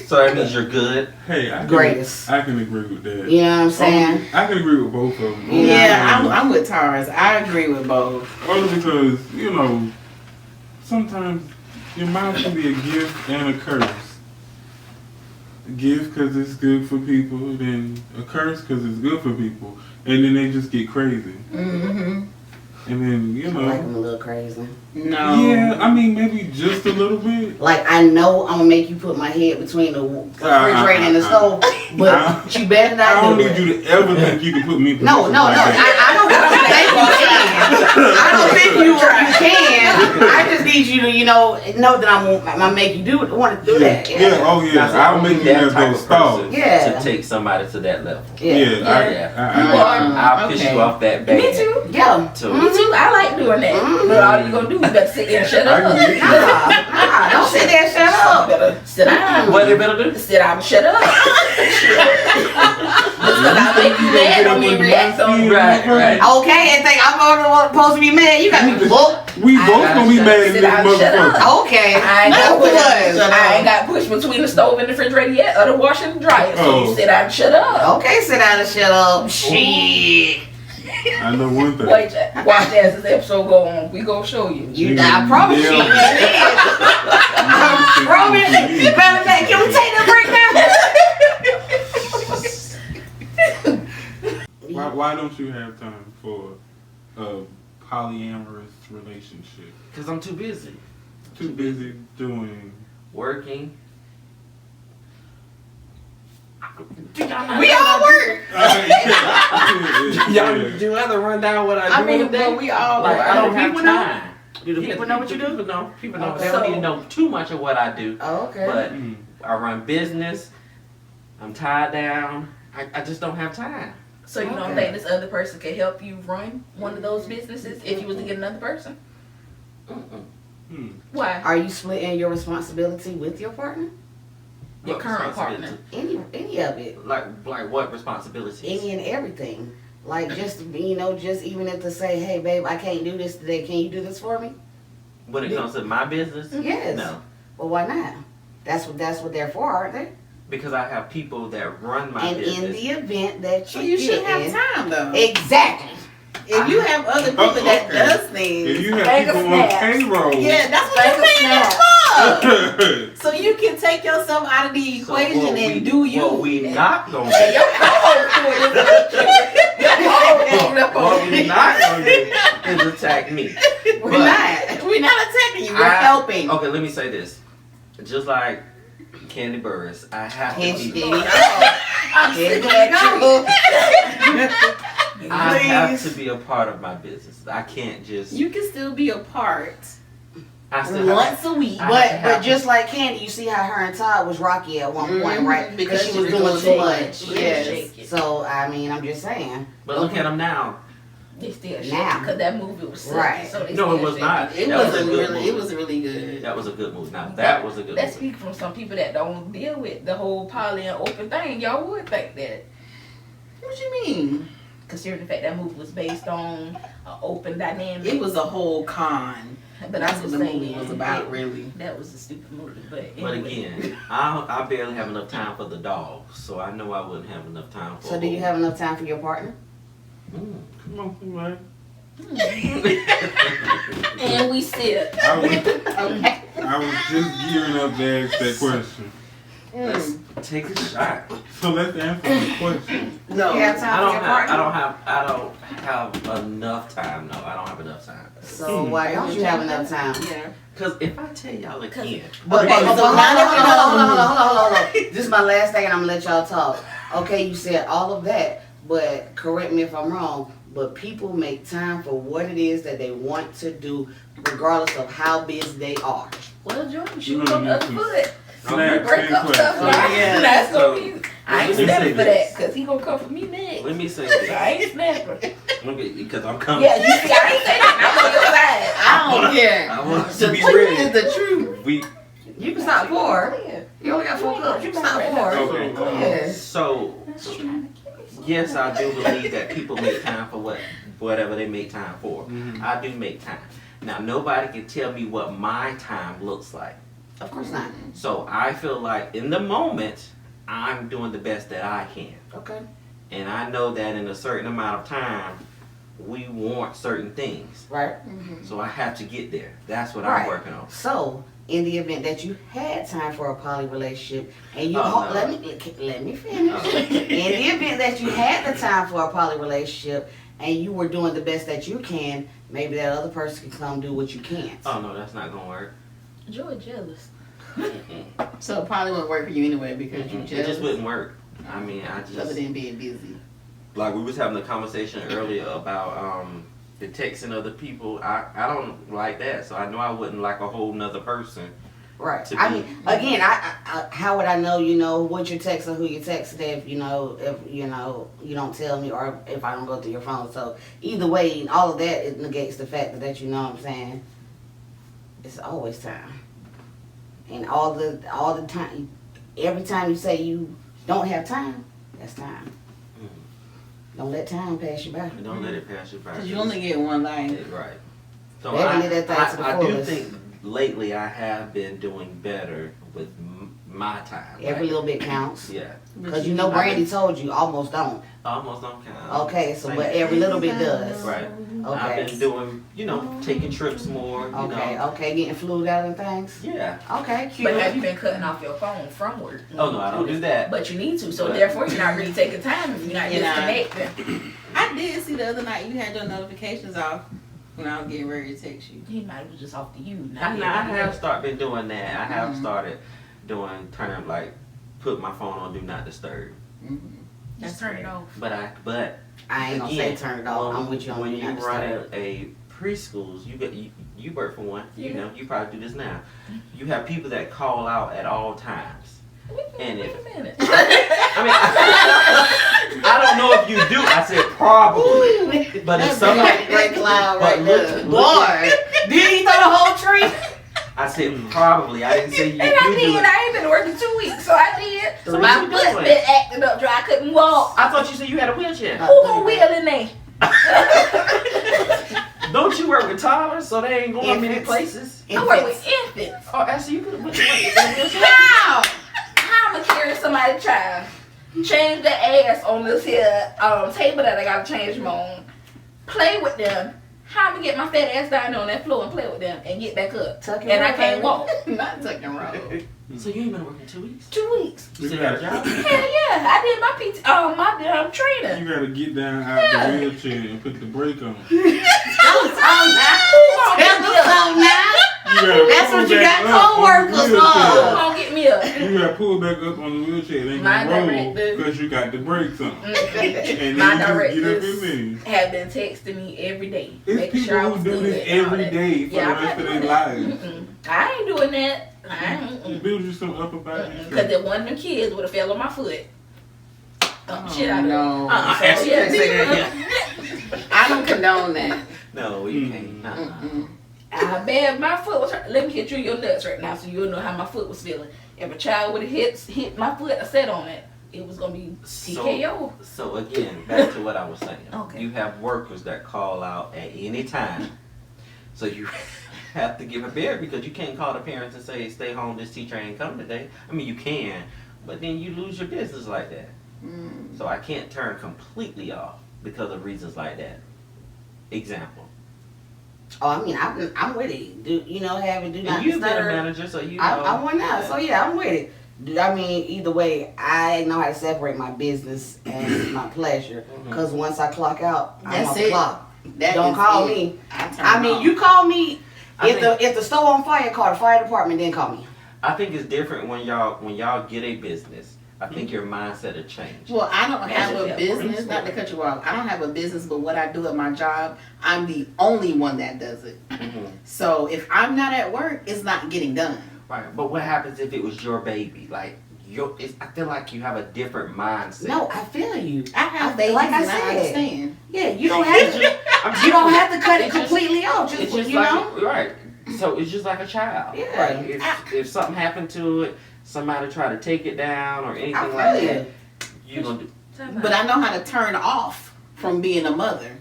So that means you're good. Hey, Greatest. I can agree with that. You know what I'm saying? I can agree with both of them. Yeah, I'm with Taurus. I agree with both. Only because, you know, sometimes your mouth can be a gift and a curse. A gift because it's good for people, then a curse because it's good for people. And then they just get crazy. Mm-hmm. And then, you I know. like them a little crazy. No. Yeah, I mean, maybe just a little bit. Like, I know I'm gonna make you put my head between the refrigerator and the stove, but you better not I don't do need it. you to ever think you can put me in No, positions no, like no. that. I don't think you can. I just need you to, you know that I'm gonna make you want to do that. Yeah, oh yeah. That's I'll make you that have type those of thoughts. person Yeah. to take somebody to that level. Yeah. I'll piss Okay. you off that bad. Me too. Yeah. So, Me too. I like doing that. But all you gonna do is better sit there and shut up. Nah, don't sit there and shut up. Better sit down. what they better do? Sit down and shut up. Because I make you mad on me react on Right, right. Okay, and think I'm supposed to be mad. You got me booked. We both gonna be mad at Sit this down, shut up. motherfucker. Okay. I ain't No, got pushed between the stove and the refrigerator yet, or the washer and dryer. So Oh. you sit down and shut up. Okay, sit down and shut up. Shit. I know one thing. Wait, watch as this episode go on. We gonna show you. I promise you. Yeah. I promise you. Matter of fact, can we take that break now? Why don't you have time for a polyamorous relationship? Because I'm too busy. Too busy doing. Working. We all work. Y'all do other run down what I do. I mean, every day? but we all Like, work. I don't Do have people know? time. Do the people know what you do? People know. People know. They So- don't even know too much of what I do. Oh, okay. But Mm. I run business. I'm tied down. I just don't have time. So you don't think this other person could help you run one of those businesses if you was to get another person? Mm-mm. Hmm. Why? Are you splitting your responsibility with your partner? Your What current responsibility? partner. Any of it. Like what responsibilities? Any and everything. Like just just even if to say, hey babe, I can't do this today, can you do this for me? When it comes to my business? Yes. No. Well, why not? That's what they're for, aren't they? Because I have people that run my And business. in the event that So you you should get have time though. Exactly. If you have other people Oh, that okay. does If things, you have Bag of people on snaps. payroll. yeah, that's what Bag you're of paying them snaps. for. So you can take yourself out of the So equation what and do you. What we not gonna Hey, do. your co-host doing this. Your co-host ganging up What on we me. not gonna do is attack me. We're But not. We're not attacking you. We're helping. Okay, let me say this. Just like Candy Burris, I have And to she be. did. I'm sick of There that you go. I have Please. to be a part of my business. I can't just. You can still be a part I still have, once a week. I- But just like Candy, you see how her and Todd was rocky at one point, Mhm, right? because she she was was doing too doing much. it. Yes. So I mean, I'm just saying. but look at them now. They still shaking Now. because that movie was sick. Right. So they No, still it was shaking. not. It That was a wasn't good really. movie. It was really good. That was a good movie. Now that was a good That movie. speaks from some people that don't deal with the whole poly and open thing. Y'all would think that. What you mean? Considering the fact that movie was based on an open dynamic. It was a whole con. but That's I'm what just the saying, movie was about, really. That was a stupid movie. But But anyway. again, I barely have enough time for the dog, so I know I wouldn't have enough time for. So do you have enough time for your partner? Mm. Come on, man. we sit. I was, Okay. I was just gearing up to ask that question. Let's take a shot. So let's answer the question. No. You have time for your partner? I don't have enough time. No, I don't have enough time. So why don't you have enough time? Yeah. Cause if I tell y'all again, But Okay, hold so on, now hold on. This is my last thing, and I'm gonna let y'all talk. Okay, you said all of that, but correct me if I'm wrong. But people make time for what it is that they want to do, regardless of how busy they are. Well, Jordan, You shoot gonna on the other need foot. Snap Break 10 up stuff, questions. right? Yeah. That's So, gonna be. I ain't let me say snapping for this. that, cause he gonna come for me next. let me say I this. ain't snapping. Because I'm coming. Yeah, you see, I ain't say that. I'm on your side. I don't care. I want us The to be truth ready. is the truth. We You can stop 4. Yeah. You only got 4 cups. You can stop 4. Okay. Yes. so yes, I do believe that people make time for whatever they make time for. Mhm. I do make time. Now nobody can tell me what my time looks like. Of course not. So I feel like in the moment I'm doing the best that I can. Okay. And I know that in a certain amount of time we want certain things. Right. So I have to get there. That's what Right. I'm working on. So, in the event that you had time for a poly relationship, and you Oh, no. let me finish. Oh. In the event that you had the time for a poly relationship, and you were doing the best that you can, maybe that other person can come do what you can't. Oh no, that's not gonna work. Joy jealous. Mm-mm. So it probably wouldn't work for you anyway because you It jealous. just wouldn't work. I mean, I Other just than being busy. like we was having a conversation earlier about the texting other people. I don't like that, so I know I wouldn't like a whole nother person. Right. To I be- mean, again, I how would I know? You know what you're texting, who you're texting, if you don't tell me, or if I don't go through your phone. So either way, all of that it negates the fact that you know what I'm saying. It's always time, and all the time, every time you say you don't have time, that's time. Don't let time pass you by. And don't let it pass you by. Because you only get one life. Right. So Better I, live that thing to the I do fullest. think lately I have been doing better with my time. Every Like, little bit counts. yeah. Because you know Brandy told you almost don't. I almost don't count. Okay, so Same. but every little bit does. Right. Okay. I've been doing, taking trips more. Okay, okay, getting fluid out and things. Yeah. Okay, cute. But have you been cutting off your phone from work? Oh no, I don't do that. But you need to, so But- therefore you're not really taking time if you're not You're not. disconnecting. I did see the other night you had your notifications off when I was getting ready to text you. He might have just off to you. I Not have started been doing that. I have Mhm. started turning put my phone on do not disturb. Just turn it off. But I ain't gonna say again, turn it off. I'm with you on when you you not to run start. a preschools, you work for one. You Yeah. know, you probably do this now. You have people that call out at all times. And Wait if a minute. I mean, I don't know if you do. I said probably, but if somebody, Great cloud but right look- there. look Boy, did he throw the whole tree? I said probably. I didn't say you. And I You do did. it. I ain't been working 2 weeks, so I did. So So what my you foot doing? been acting up dry. I couldn't walk. I thought you said you had a wheelchair. Who gonna wheel in there? Don't you work with toddlers, so they ain't going many Infants. places? I work with infants. Oh, actually, you could. How? How I'm gonna carry somebody's child? Change the ass on this here table that I gotta change them on. Play with them. How I'm gonna get my fat ass down on that floor and play with them and get back up? Tuck And I can't walk. Not tuck and roll. So you ain't been working 2 weeks? 2 weeks. You still got a job? Hell yeah, I did my my training. You gotta get down out Yeah. the wheelchair and put the brake on. Tell us something now. Tell us something now. You gotta That's pull what you back got up on the co-workers Who wheelchair. gonna get me up? You gotta pull back up on the wheelchair. It ain't My gonna roll director. because you got the brakes on. And then My you just get up directors in there. have been texting me every day. It's making people sure I who was do good this and all every that. day for Yeah, the I'm rest not of their doing lives. that. I ain't doing that. Build you some upper body Because strength. if one of them kids would have fell on my foot. Shit out of no. So, Actually, yeah, can't say that I don't condone that. No, you can't. Nah. Mm-mm. I bet my foot was hurt. Let me hit you in your nuts right now so you'll know how my foot was feeling. If a child would have hit my foot or sat on it, it was going to be TKO. So again, back to what I was saying. Okay. You have workers that call out at any time. So you have to give a bear because you can't call the parents and say, stay home, this teacher ain't come today. I mean, you can, but then you lose your business like that. Mm. So I can't turn completely off because of reasons like that. Example. Oh, I mean, I'm with it. Do you know have it? Do not And you've been a disturb. manager, so you know. I went out, so yeah, I'm with it. I mean, either way, I know how to separate my business and my pleasure. Because once I clock out, I'm That's off it. the clock. That Don't is call it. me. turn I mean, off. you call me I if the store on fire. Call the fire department, then call me. I think it's different when y'all get a business. I think your mindset will change. Well, I don't have a Yeah, business, not to cut you off. I don't have a business, but what I do at my job, I'm the only one that does it. Mhm. So if I'm not at work, it's not getting done. Right, but what happens if it was your baby? Like, I feel like you have a different mindset. No, I feel you. I have I- babies like I and I said. understand. Yeah, you don't have to. You don't have to cut it It's just- completely off. Just It's just you like know. right. So it's just like a child. Yeah. Like if something happened to it, somebody try to take it down or anything I like feel that, you. you gonna do. Time out. But I know how to turn off from being a mother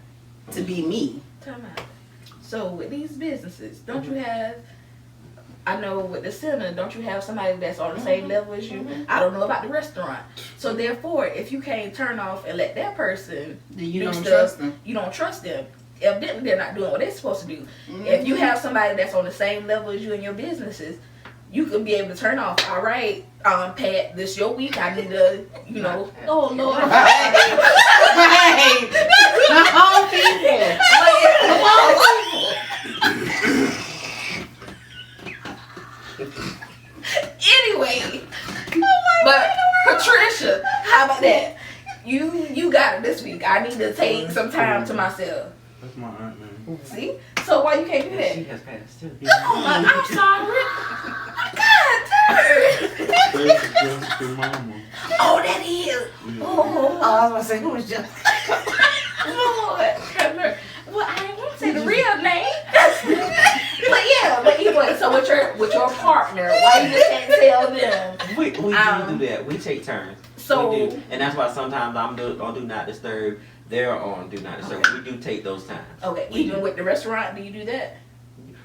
to be me. Time out. So with these businesses, don't you have? I know with the center, don't you have somebody that's on the same level as you? I don't know about the restaurant. So therefore, if you can't turn off and let that person, Do you do don't stuff, trust them? you don't trust them. Evidently, they're not doing what they're supposed to do. If you have somebody that's on the same level as you in your businesses, you could be able to turn off. All right, Pat, this your week. I need to, you know. Oh Lord. Hey, come on, people. Anyway, but Patricia, how about that? You got it this week. I need to take some time to myself. That's my aunt name. See? So why you can't do She that? has passed too. Oh, I'm sorry. God damn. That's Jessica's mama. Oh, that is. Yeah. Oh, Oh, I was gonna say who was just. Lord. Well, I didn't want to say the real name. But yeah, but anyway, so with your partner, why you just can't tell them? We do that. We take turns. So We do. And that's why sometimes I'm on Do Not Disturb. They're on Do Not Disturb. Okay. We do take those times. okay, We even do. with the restaurant, do you do that?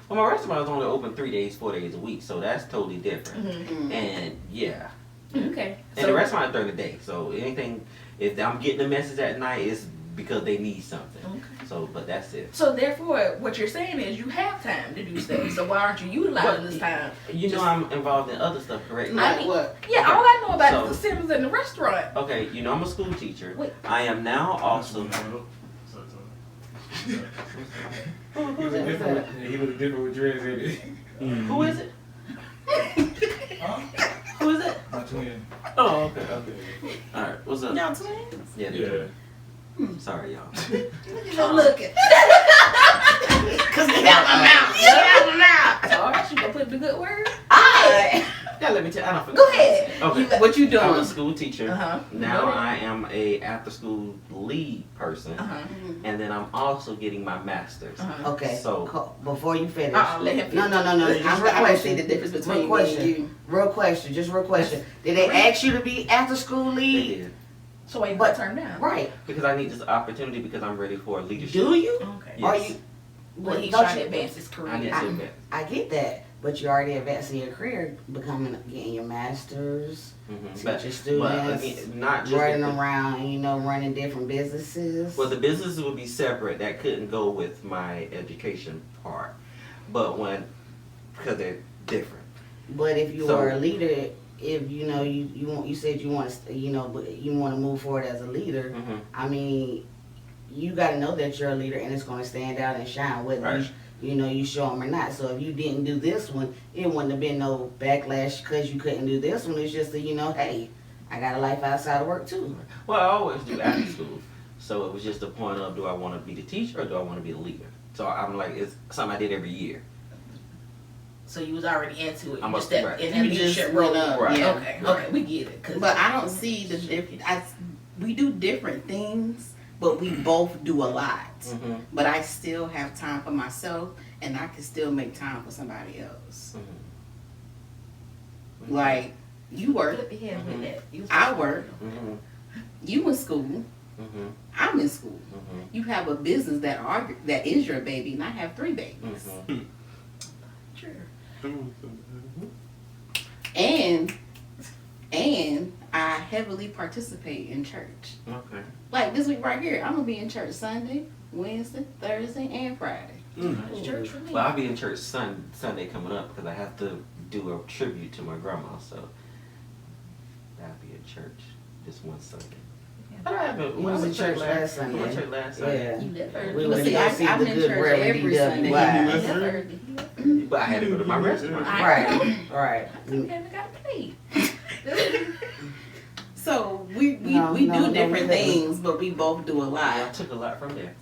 Well, my restaurant is only open 3 days, 4 days a week, so that's totally different. Mm-hmm. And yeah, Okay. and the restaurant is during the day. So anything, if I'm getting a message at night, it's because they need something. Okay. So, but that's it. So therefore, what you're saying is you have time to do stuff. So why aren't you utilizing this time? You know I'm involved in other stuff, correct? Like what? Yeah, Okay. all I know about So- is the Sims in the restaurant. Okay, you know I'm a school teacher. Wait. I am now also. He look different with dreads in it. Who is it? Who is it? My twin. Oh, okay. All right, what's up? Y'all twins? Yeah. Yeah. Sorry, y'all. Good looking. Cause get out my mouth. Get out my mouth. Alright, you gonna put the good word? Alright. Yeah, let me tell. I don't forget. Go ahead. Okay. What you I'm a doing? school teacher. Uh-huh. Now Go ahead. I am a after school lead person, Uh-huh. and then I'm also getting my master's. Uh-huh. Okay. So- Before you finish. Let him No. Just I'm real I don't see question. the difference Real between me and question. you. Real question. Just real question. Did they ask you to be after school They lead? did. So why you But- turn down? Right. Because I need this opportunity because I'm ready for leadership. Do you? Okay. Yes. Are you? Well, he's don't trying to you- advance his I need career. to advance. I get that, but you're already advancing your career, getting your master's, Mhm. teaching But students, again, not just running with the- around, running different businesses. well, the businesses would be separate. That couldn't go with my education part. But because they're different. But if you So- are a leader, if you said you want to, but you want to move forward as a leader. Mhm. I mean, you got to know that you're a leader and it's going to stand out and shine, whether Right. you show them or not. So if you didn't do this one, it wouldn't have been no backlash because you couldn't do this one. It's just that hey, I got a life outside of work too. Well, I always do after school. So it was just a point of, do I want to be the teacher or do I want to be the leader? So I'm like, it's something I did every year. So you was already into it. I'm You a- just stepped right. in You that just leadership went role. up, Right. yeah. Okay. Right. Okay, we get it. 'Cause- But I don't see the difference. We do different things, but we both do a lot. Mm-hmm. But I still have time for myself, and I can still make time for somebody else. Mm-hmm. Like, you work, Flip your head with that. You was- I work, Mm-hmm. you in school, Mm-hmm. I'm in school. Mm-hmm. You have a business that is your baby, and I have 3 babies. Mm-hmm. Sure. And I heavily participate in church. Okay. Like this week right here, I'm gonna be in church Sunday, Wednesday, Thursday, and Friday. It's church for me. Well, I'll be in church Sunday coming up because I have to do a tribute to my grandma. So I'll be at church this one Sunday. But I haven't. You was in church last Sunday. I went to church last Sunday. Yeah. You left early. We But went see, to go I'm see the in good church Reverend every Sunday. You DWI. left early. But I had to go to my restaurant. Right, right. You haven't got paid. So we No, do no, different we didn't. things, but we both do a I lot. took a lot from there.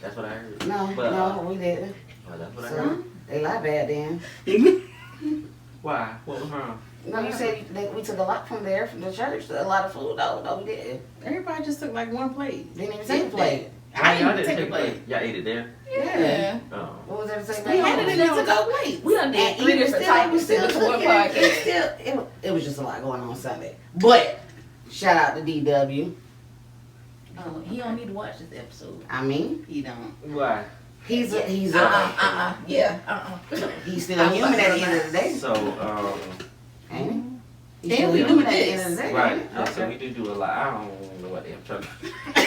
That's what I heard. No, But, no, we didn't. Well, that's what I So, heard. they lie bad then. Why? What was wrong? No, you said that we took a lot from there, from the church. A lot of food. No, we didn't. Everybody just took like one plate. Didn't even take a plate. I Y'all didn't take a plate. Y'all ate it there? Yeah. Oh. What was there to say? We had it in the to-go plate. We done did And three even different still, we topics still in this one cooking. It podcast. still, it was just a lot going on Sunday. But shout out to DW. Oh, he don't need to watch this episode. I mean, You don't. Why? he's a Yeah. he's still a human at the end of the day, So, ain't he? He's Yeah, still we a do human at the end of the day. right. ain't he? Yeah, so we do a lot. I don't know what they're talking about.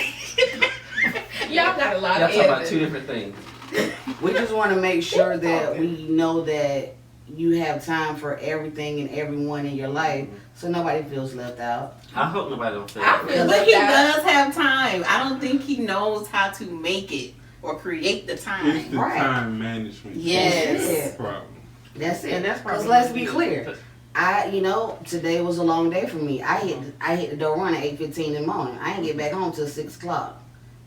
Y'all got a lot Y'all of talking about two evidence. different things. We just want to make sure that we know that you have time for everything and everyone in your life, so nobody feels left out. I hope nobody don't say I that. feel But he left out. does have time. I don't think he knows how to make it or create the It's time. the Right. time management. Yes. Problem. That's it. And that's Because probably let's be clear. Today was a long day for me. I hit the door run at 8:15 in the morning. I didn't get back home till 6 o'clock.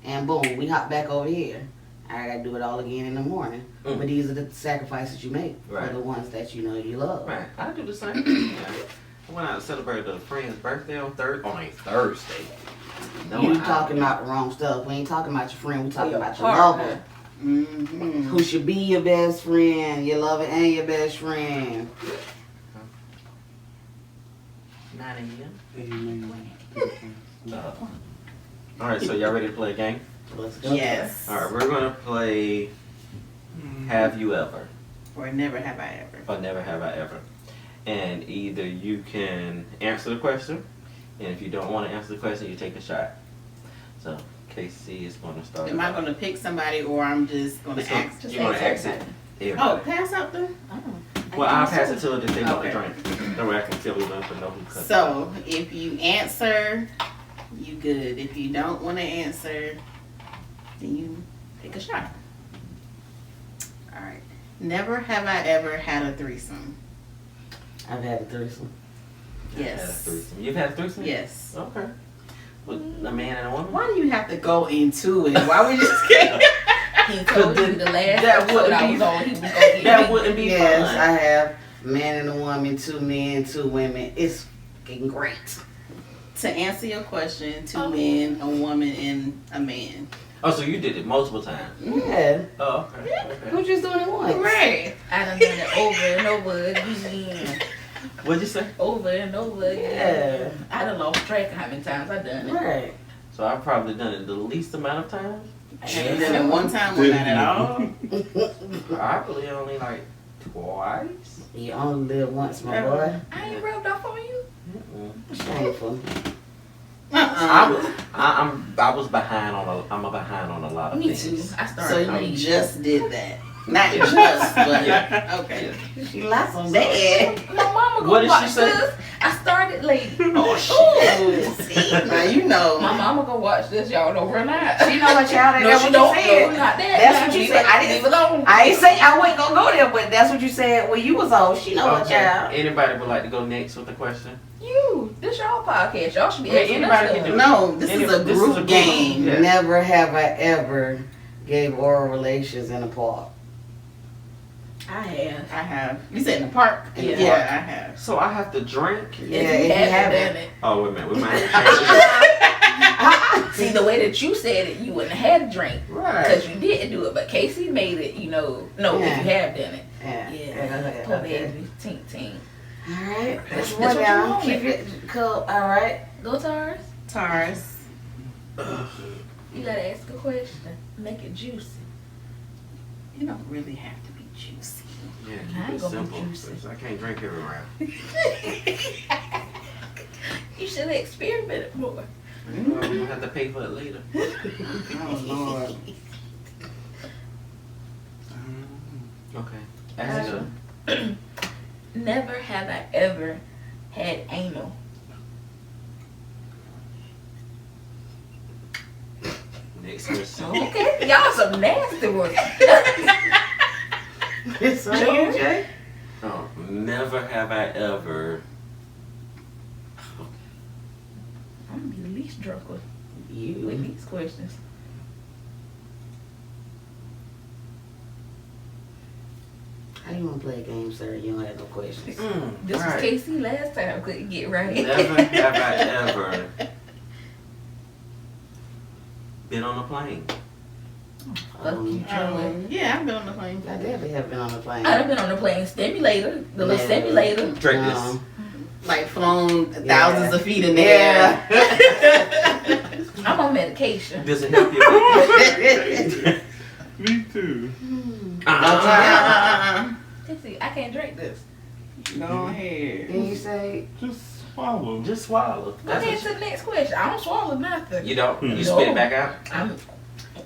And boom, we hop back over here. I gotta do it all again in the morning. Mm. But these are the sacrifices you make Right. for the ones that you know you love. Right. I do the same thing. Yeah. I went out and celebrated a friend's birthday on a Thursday. No, You I- talking about the wrong stuff. We ain't talking about your friend. We talking Your about your partner. lover. Mm-hmm. Who should be your best friend, your lover, and your best friend. 9 a.m. Amen. All right, so y'all ready to play a game? Let's go. Yes. All right, we're gonna play Have You Ever Or never have I ever. or Never Have I Ever, and either you can answer the question, and if you don't want to answer the question, you take a shot. So Casey is gonna start. Am I going to pick somebody or I'm just going to So, ask? you want to ask it? Oh, Everybody. pass out the. Well, I'll pass it to her if they want Okay. to drink. That way I can tell them to know who cut. So if you answer, you good. If you don't want to answer, then you take a shot. All right. Never have I ever had a threesome. I've had a threesome. I've had a Yes. threesome. You've had a threesome? Yes. Okay. With a man and a woman? Why do you have to go into it? Why we just can't? He told you the last that episode wouldn't I be- was on, he was gonna get That me. wouldn't be Yes, fun. I have a man and a woman, 2 men, 2 women. It's fucking great. To answer your question, 2 men, a woman, and a man. Oh, so you did it multiple times? Yeah. Oh, okay. Okay. Who just doing it once? Right. I done done it over and over again. What'd you say? Over and over again. I done lost track of how many times I done it. Right. So I've probably done it the least amount of times. I haven't done it one time or not at all. Probably only like twice. You only live once, my boy. I ain't rubbed off on you. Shameful. I was behind on I'm behind on a lot of Me things. too. I So started you late. just did that. Not just, but okay. She lost some bad. My mama What gonna did she watch say? this. I started late. Oh shit. Ooh, see, now you know. My mama gonna watch this, y'all don't run out. She know what y'all did. No, That's she what don't. you said. No, not that. That's what you Leave said. it- I didn't- leave it alone. I ain't say I wasn't gonna go there, but that's what you said when you was on. She know what Okay. y'all. Anybody would like to go next with the question? You. This y'all podcast. Y'all should be Yeah, asking anybody us can stuff. do No, this is Anyway, a this is group a group. game. Yeah. Never have I ever gave oral relations in a park. I have. I have. You said in the park? Yeah. Yeah, I have. So I have to drink? Yeah, if you haven't done it. Oh, wait a minute. We might have to change See, the way that you said it, you wouldn't have had a drink. it. Right. Because you didn't do it. But Casey made it, you know. No, Yeah. if you have done it. Yeah. Yeah. Poor baby. Tink tink. All right. That's That's one what you y'all. wanted. Keep it cool. All right. Go Tars. Taurus. You gotta ask a question. Make it juicy. You don't really have to be juicy. Yeah, I keep ain't it gonna be simple. juicy. 'Cause I can't drink every round. You should have experimented more. Well, we're going to have to pay for it later. Oh Lord. Okay. Ask her. Never have I ever had anal. Next question. Okay, y'all some nasty ones. It's on you, Jay. Oh, never have I ever. I'm gonna be the least drunk with You. these questions. How you want to play a game, sir? You don't have no questions. This right. was KC last time. Couldn't get right. Never have I ever been on a plane. Fuck you, Joey. Yeah, I've been on the plane. I definitely have been on the plane. I've been on the plane stimulator, the little Never. stimulator. Drink No. Like flown Yeah. thousands of feet in the Yeah. air. I'm on medication. Does it help you? Me too. See, I can't drink this. Go ahead. Then you say, Just swallow. Just swallow. That's Okay, what to the next question. I don't swallow nothing. you don't. You No. spit it back out. I'm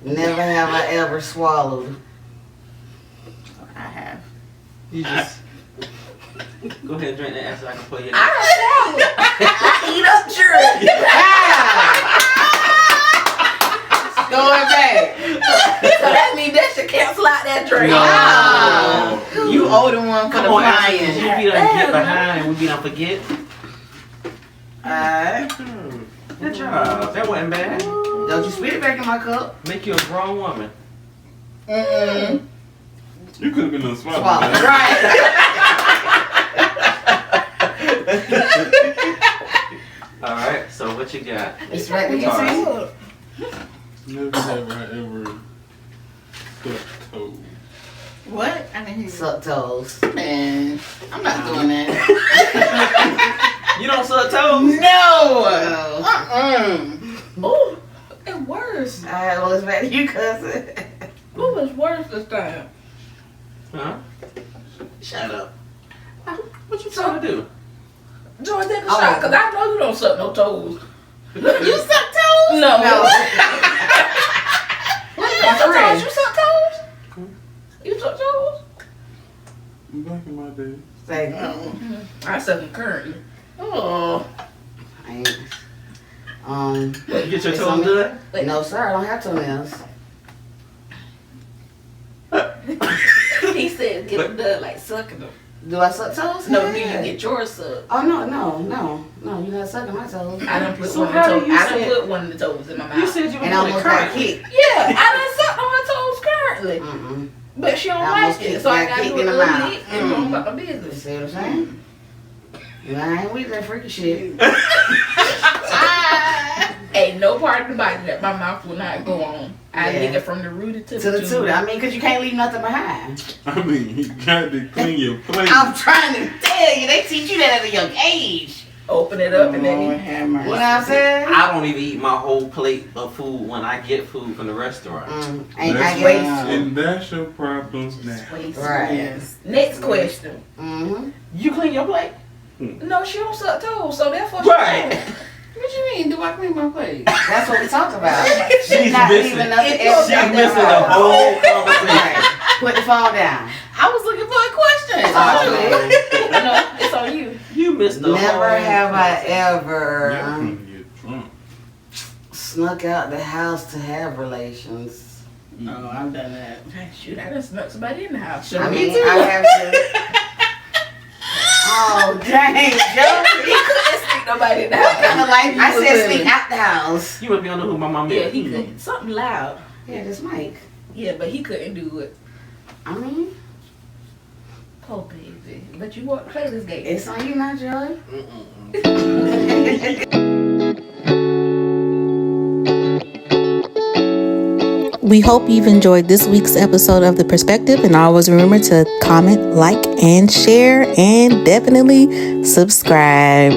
never have I ever swallowed. I have. You just go ahead and drink that after I can play it. I don't swallow. I eat up children. Going back. So that means that should cancel out that drink. No. You owe the one for Come the on, Ashley, 'cause flying. you be done get behind and we be done forget. Alright. Good job. That wasn't bad. Don't you spit it back in my cup. Make you a grown woman. Mm-mm. You could have been on swallow. Swallow. man. Right. All right. So what you got? It's right to All right. you. Never have I ever sucked toes. What? I didn't hear you. Suck toes. Man, I'm not doing that. You don't suck toes? No! Oh, it's worse. Alright, well, it's back to you, cousin. Who was worse this time? Huh? Shut up. What you trying to do? Joy, take a Oh. shot, because I know you don't suck no toes. You suck toes? No. No. You suck toes? You suck toes? You suck toes? Back in my day. Say, I suck them currently. Oh. I ain't. You get your It's toes on me. done? No, sir, I don't have toenails. He said get them done like sucking them. Do I suck toes? No, do you Yeah. get yours sucked? Oh, no, you're not sucking my toes. I done put So one of the how do toes. you I done say- put one of the toes in my mouth. You said you were And I doing it almost got currently. kicked. Yeah, I done sucked on her toes currently. Mm-mm. But she don't I like almost it, so I got gotta kicked do it in a the little mouth. bit and go about my You business. see what I'm saying? I ain't with that freaky shit. Ain't no part of the body that my mouth will not go on. I Yeah. lick it from the rooty to To the tube. tooth. I mean, because you can't leave nothing behind. I mean, you got to clean your plate. I'm trying to tell you, they teach you that at a young age. Open it up and Lord then have You know what mercy. I'm saying? I don't even eat my whole plate of food when I get food from the restaurant. Ain't I That's guess. and that's your problem now. waste. Right. Yes. Next question. Mm-hmm. You clean your plate? No, she don't suck toes, so therefore Right. What you mean? Do I clean my plate? That's what we talked about. She's Not missing. leaving nothing She's else She's out missing there. the whole conversation. Right. Put the phone down. I was looking for a question. Oh, man. No, it's on you. You missed the whole. Never have I Y'all ever finna get drunk. snuck out the house to have relations. Oh, I've done that. Shoot, I done snuck somebody in the house. I Me mean, too. I have to. Oh, dang, Joe. He couldn't sneak nobody in the What kind house. of life? I was said living? sneak out the house. You must be on who my mom Yeah, is. he could. Something loud. Yeah, this Mike. Yeah, but he couldn't do it. I mean, Poor baby. But you want to play this game. it's on you now, Joey. We hope you've enjoyed this week's episode of The Perspective, and always remember to comment, like, and share, and definitely subscribe.